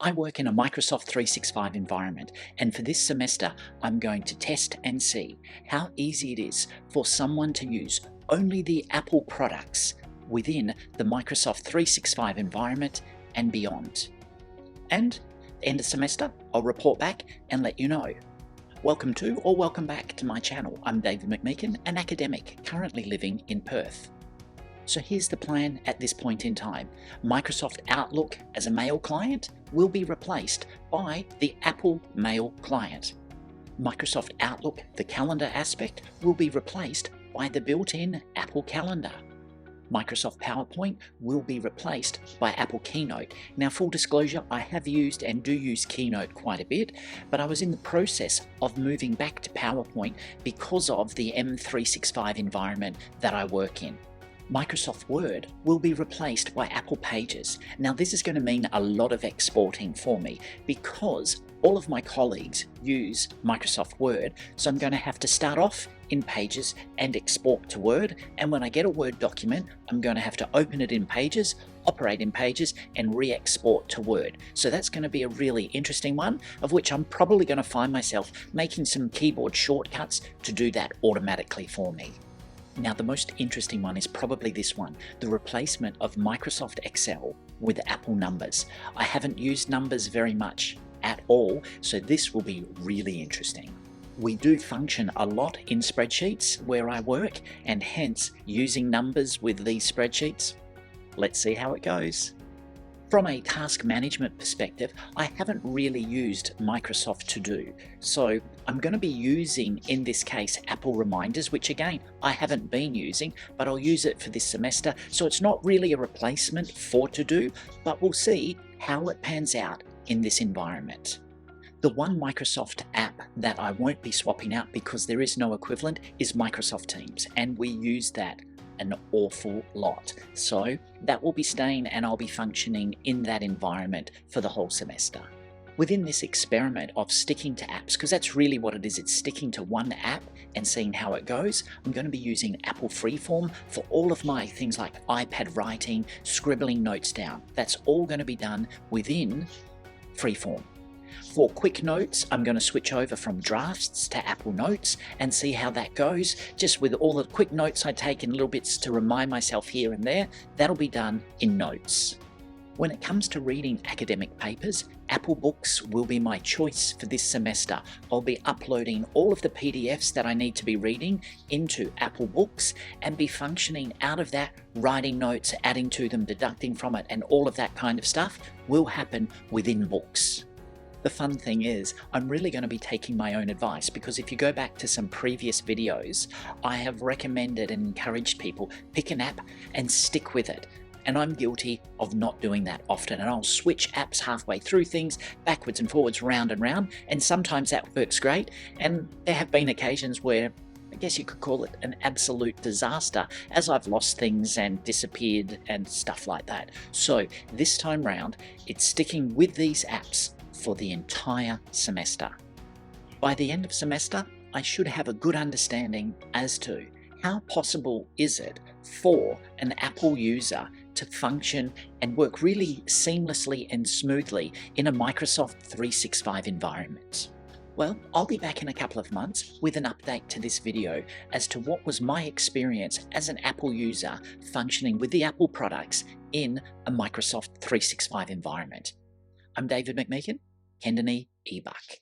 I work in a Microsoft 365 environment, and for this semester, I'm going to test and see how easy it is for someone to use only the Apple products within the Microsoft 365 environment and beyond. And end of semester, I'll report back and let you know. Welcome to or welcome back to my channel. I'm David McMeekin, an academic currently living in Perth. So here's the plan at this point in time. Microsoft Outlook as a mail client will be replaced by the Apple Mail client. Microsoft Outlook, the calendar aspect, will be replaced by the built-in Apple Calendar. Microsoft PowerPoint will be replaced by Apple Keynote. Now, full disclosure, I have used and do use Keynote quite a bit, but I was in the process of moving back to PowerPoint because of the M365 environment that I work in. Microsoft Word will be replaced by Apple Pages. Now, this is going to mean a lot of exporting for me because all of my colleagues use Microsoft Word, so I'm going to have to start off in Pages and export to Word, and when I get a Word document, I'm going to have to open it in Pages, operate in Pages, and re-export to Word. So that's going to be a really interesting one, of which I'm probably going to find myself making some keyboard shortcuts to do that automatically for me. Now, the most interesting one is probably this one, the replacement of Microsoft Excel with Apple Numbers. I haven't used Numbers very much at all, so this will be really interesting. We do function a lot in spreadsheets where I work, and hence using Numbers with these spreadsheets. Let's see how it goes. From a task management perspective, I haven't really used Microsoft To Do, so I'm going to be using, in this case, Apple Reminders, which again, I haven't been using, but I'll use it for this semester, so it's not really a replacement for To Do, but we'll see how it pans out in this environment. The one Microsoft app that I won't be swapping out because there is no equivalent is Microsoft Teams, and we use that an awful lot. So that will be staying, and I'll be functioning in that environment for the whole semester. Within this experiment of sticking to apps, because that's really what it is, it's sticking to one app and seeing how it goes, I'm going to be using Apple Freeform for all of my things like iPad writing, scribbling notes down. That's all going to be done within Freeform. For quick notes, I'm going to switch over from Drafts to Apple Notes and see how that goes. Just with all the quick notes I take in little bits to remind myself here and there, that'll be done in Notes. When it comes to reading academic papers, Apple Books will be my choice for this semester. I'll be uploading all of the PDFs that I need to be reading into Apple Books and be functioning out of that, writing notes, adding to them, deducting from it, and all of that kind of stuff will happen within Books. The fun thing is, I'm really going to be taking my own advice, because if you go back to some previous videos, I have recommended and encouraged people pick an app and stick with it. And I'm guilty of not doing that often, and I'll switch apps halfway through things, backwards and forwards, round and round, and sometimes that works great, and there have been occasions where I guess you could call it an absolute disaster, as I've lost things and disappeared and stuff like that. So this time round, it's sticking with these apps for the entire semester. By the end of semester, I should have a good understanding as to how possible is it for an Apple user to function and work really seamlessly and smoothly in a Microsoft 365 environment. Well, I'll be back in a couple of months with an update to this video as to what was my experience as an Apple user functioning with the Apple products in a Microsoft 365 environment. I'm David McMeekin, Kendany eBuck.